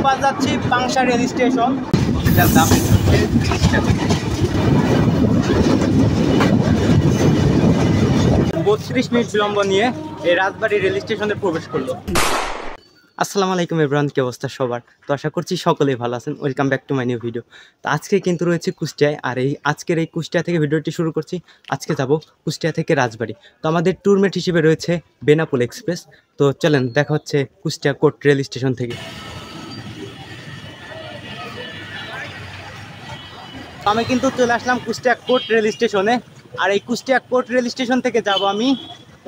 এবার যাচ্ছি Pangsha rail station. এটার দাম হচ্ছে 30 টাকা। 32 মিনিট বিলম্ব নিয়ে এই রাজবাড়ী রেল স্টেশনে প্রবেশ করলো। আসসালামু আলাইকুম এভরিওয়ান, কি অবস্থা সবার? তো আশা করছি সকলেই ভালো আছেন। Welcome back to my new video. তো আজকে কিন্তু রয়েছে কুষ্টিয়ায়, আর আজকের এই কুষ্টিয়া থেকে ভিডিওটি শুরু করছি। আজকে যাব কুষ্টিয়া থেকে রাজবাড়ী। তো আমাদের ট্যুরমেট হিসেবে রয়েছে বেনাপোল এক্সপ্রেস। তো চলেন দেখা হচ্ছে কুষ্টিয়া কোর্ট রেল স্টেশন থেকে। আমি কিন্তু চলে আসলাম কুষ্টিয়া কোর্ট রেল স্টেশনে। আর এই কুষ্টিয়া কোর্ট রেল স্টেশন থেকে যাব আমি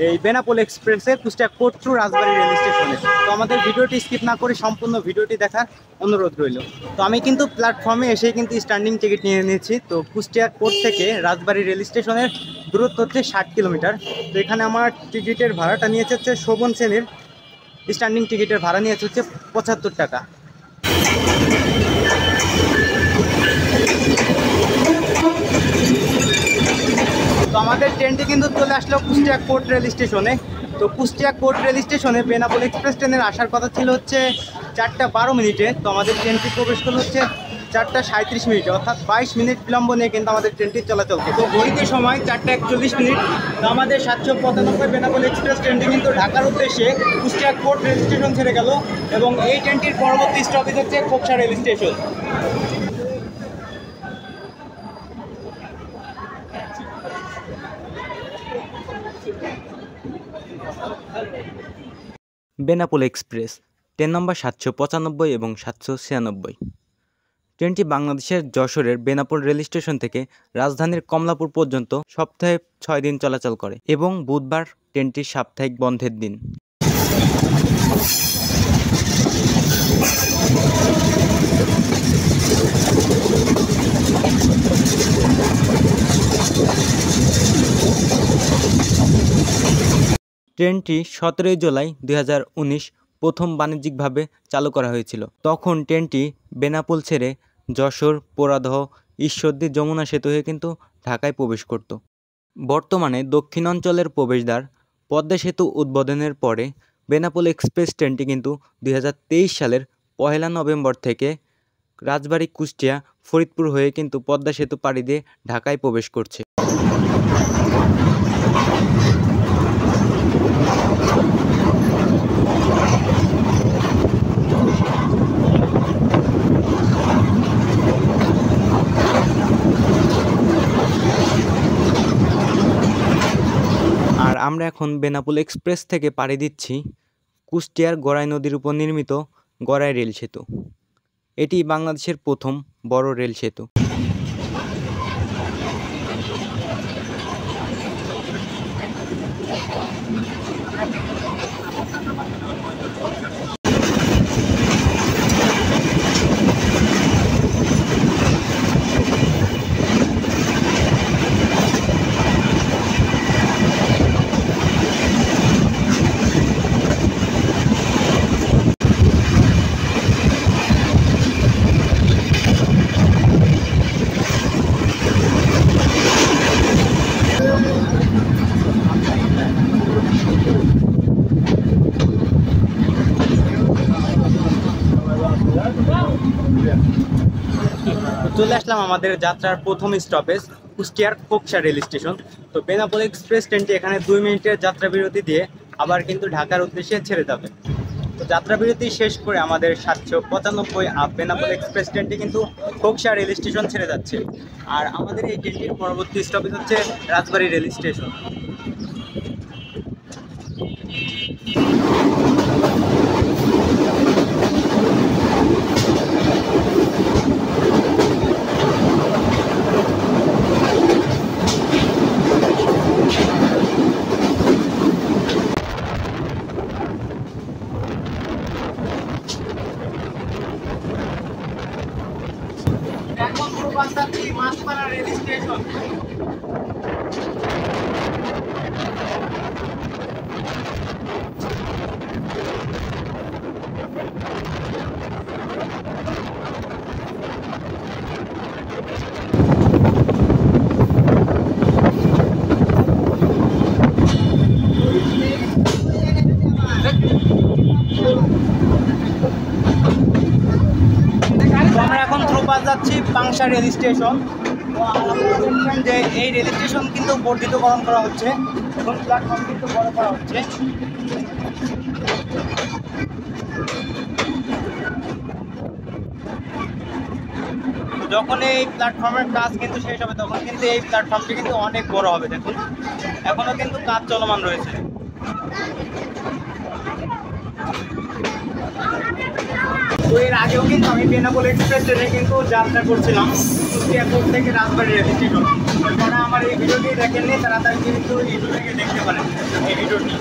এই বেনাপোল এক্সপ্রেসে কুষ্টিয়া কোর্ট টু রাজবাড়ী রেল স্টেশনে। তো আমাদের ভিডিওটি স্কিপ না করে সম্পূর্ণ ভিডিওটি দেখার অনুরোধ রইল। তো আমি কিন্তু প্ল্যাটফর্মে এসেই কিন্তু স্ট্যান্ডিং টিকিট নিয়ে নিয়েছি। তো কুষ্টিয়া কোর্ট থেকে রাজবাড়ী রেল স্টেশনের দূরত্ব হচ্ছে 60 কিলোমিটার। তো এখানে আমার টিকিটের ভাড়াটা নিয়েছে হচ্ছে শোভন শ্রেণীর স্ট্যান্ডিং টিকিটের ভাড়া নিয়েছে হচ্ছে 75 টাকা। তো আমাদের ট্রেনটি কিন্তু চলে আসলো কুষ্টিয়া কোর্ট রেল স্টেশনে। তো কুষ্টিয়া কোর্ট রেল স্টেশনে বেনাপোল এক্সপ্রেস ট্রেনের আসার কথা ছিল হচ্ছে 4টা 12 মিনিটে। তো আমাদের ট্রেনটি প্রবেশ করলো হচ্ছে 4টা 37 মিনিটে, অর্থাৎ 22 মিনিট বিলম্ব নিয়ে কিন্তু আমাদের ট্রেনটি চলাচল করছে। তো ঘড়িতে সময় 4টা 41 মিনিট। তো আমাদের 795 বেনাপোল এক্সপ্রেস ট্রেনটি কিন্তু ঢাকার উদ্দেশ্যে কুষ্টিয়া কোর্ট রেল স্টেশন ছেড়ে গেল, এবং এই ট্রেনটির পরবর্তী স্টপেজ হচ্ছে Khoksa rail station. Benapole express train নম্বর 795 এবং 796। ট্রেনটি বাংলাদেশের যশোরের বেনাপোল রেল স্টেশন থেকে রাজধানীর কমলাপুর পর্যন্ত সপ্তাহে 6 দিন চলাচল করে, এবং বুধবার ট্রেনটির সাপ্তাহিক বন্ধের দিন। ট্রেনটি 17 জুলাই 2019 প্রথম বাণিজ্যিকভাবে চালু করা হয়েছিল। তখন ট্রেনটি বেনাপোল ছেড়ে যশোর, পোড়াদহ, ঈশ্বরদী, যমুনা সেতু হয়ে কিন্তু ঢাকায় প্রবেশ করত। বর্তমানে দক্ষিণাঞ্চলের প্রবেশদ্বার পদ্মা সেতু উদ্বোধনের পরে বেনাপোল এক্সপ্রেস ট্রেনটি কিন্তু 2023 সালের 1 নভেম্বর থেকে রাজবাড়ী, কুষ্টিয়া, ফরিদপুর হয়ে কিন্তু পদ্মা সেতু পাড়ি দিয়ে ঢাকায় প্রবেশ করছে। আর আমরা এখন বেনাপোল এক্সপ্রেস থেকে পাড়ি দিচ্ছি কুষ্টিয়ার গড়াই নদীর উপর নির্মিত গড়াই রেল সেতু। এটি বাংলাদেশের প্রথম বড় রেল সেতু। চলে আসলাম আমাদের যাত্রার প্রথম স্টপেজ কুষ্টিয়ার খোকসা রেল স্টেশন। তো বেনাপোল এক্সপ্রেস ট্রেনটি এখানে 2 মিনিটের যাত্রা বিরতি দিয়ে আবার কিন্তু ঢাকার উদ্দেশ্যে ছেড়ে যাবে। তো যাত্রা বিরতি শেষ করে আমাদের 795 বেনাপোল এক্সপ্রেস ট্রেনটি কিন্তু খোকসা রেল স্টেশন ছেড়ে যাচ্ছে। আর আমাদের এই ট্রেনটির পরবর্তী স্টপেজ হচ্ছে Rajbari rail station. Machhpara rail station. এবার যাচ্ছি পাংশা রেল স্টেশন। তো আপনারা দেখছেন যে এই রেল স্টেশন কিন্তু বর্ধিতকরণ করা হচ্ছে এবং প্ল্যাটফর্ম কিন্তু বড় করা হচ্ছে। যখন এই প্ল্যাটফর্মের কাজ কিন্তু শেষ হবে তখন কিন্তু এই প্ল্যাটফর্মটি কিন্তু অনেক বড় হবে। দেখুন এখনো কিন্তু কাজ চলমান রয়েছে। তো এর আগেও কিন্তু আমি বেনাপোল এক্সপ্রেস ট্রেনে কিন্তু যাত্রা করছিলাম কুষ্টিয়া কোর্ট থেকে রাজবাড়ী রেল স্টেশন। যারা আমার এই ভিডিওটি দেখেননি তারা তাই কিন্তু ইউটিউব থেকে দেখতে পারেন এই ভিডিওটি।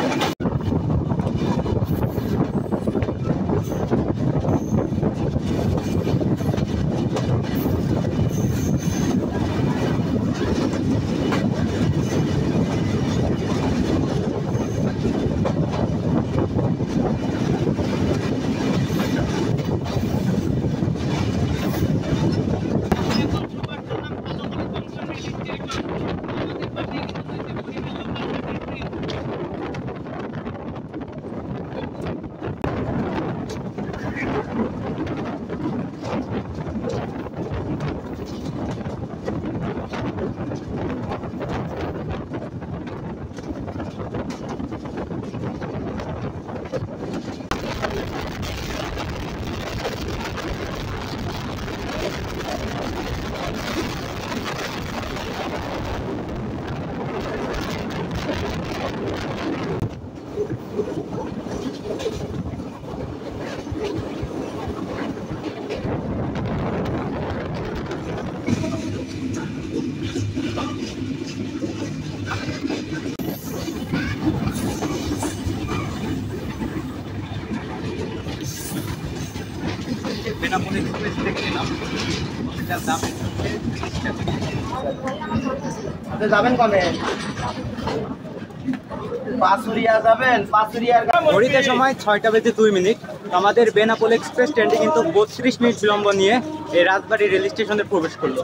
বেনাপোল এক্সপ্রেস দেখছিলাম, এটার দাম আপনি যাবেন কবে? পাঁচুরিয়া যাবেন? পাঁচুরিয়ার ঘড়িতে সময় 6:02। আমাদের বেনাপোল এক্সপ্রেস ট্রেনটি কিন্তু 32 মিনিট বিলম্ব নিয়ে এই রাজবাড়ী রেল স্টেশনে প্রবেশ করলো।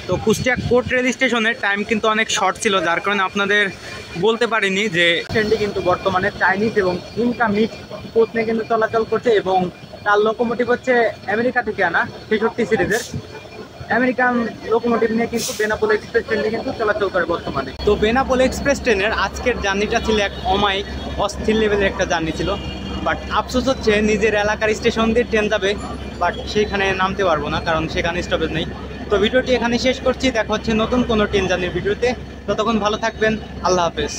তো কুষ্টিয়া কোর্ট রেল স্টেশনের টাইম কিন্তু অনেক শর্ট ছিল, যার কারণে আপনাদের বলতে পারিনি যে ট্রেনটি কিন্তু বর্তমানে চাইনিজ এবং ইনকা মিক্স পথে কিন্তু চলাচল করছে এবং তার লোকোমোটিভ হচ্ছে আমেরিকা থেকে আনা 63 সিরিজের আমেরিকান লোকোমোটিভ নিয়ে কিন্তু বেনাপোল এক্সপ্রেস ট্রেনটি কিন্তু চলাচল করে বর্তমানে। তো বেনাপোল এক্সপ্রেস ট্রেনের আজকের জার্নিটা ছিল এক অমায়িক অস্থির লেভেলের একটা জার্নি ছিল। বাট আফসোস হচ্ছে নিজের এলাকার স্টেশন দিয়ে ট্রেন যাবে, বাট সেখানে নামতে পারবো না কারণ সেখানে স্টপেজ নেই। তো ভিডিওটি এখানে শেষ করছি, দেখা হচ্ছে নতুন কোনো ট্রেন জার্নির ভিডিওতে। ততক্ষণ ভালো থাকবেন, আল্লাহ হাফেজ।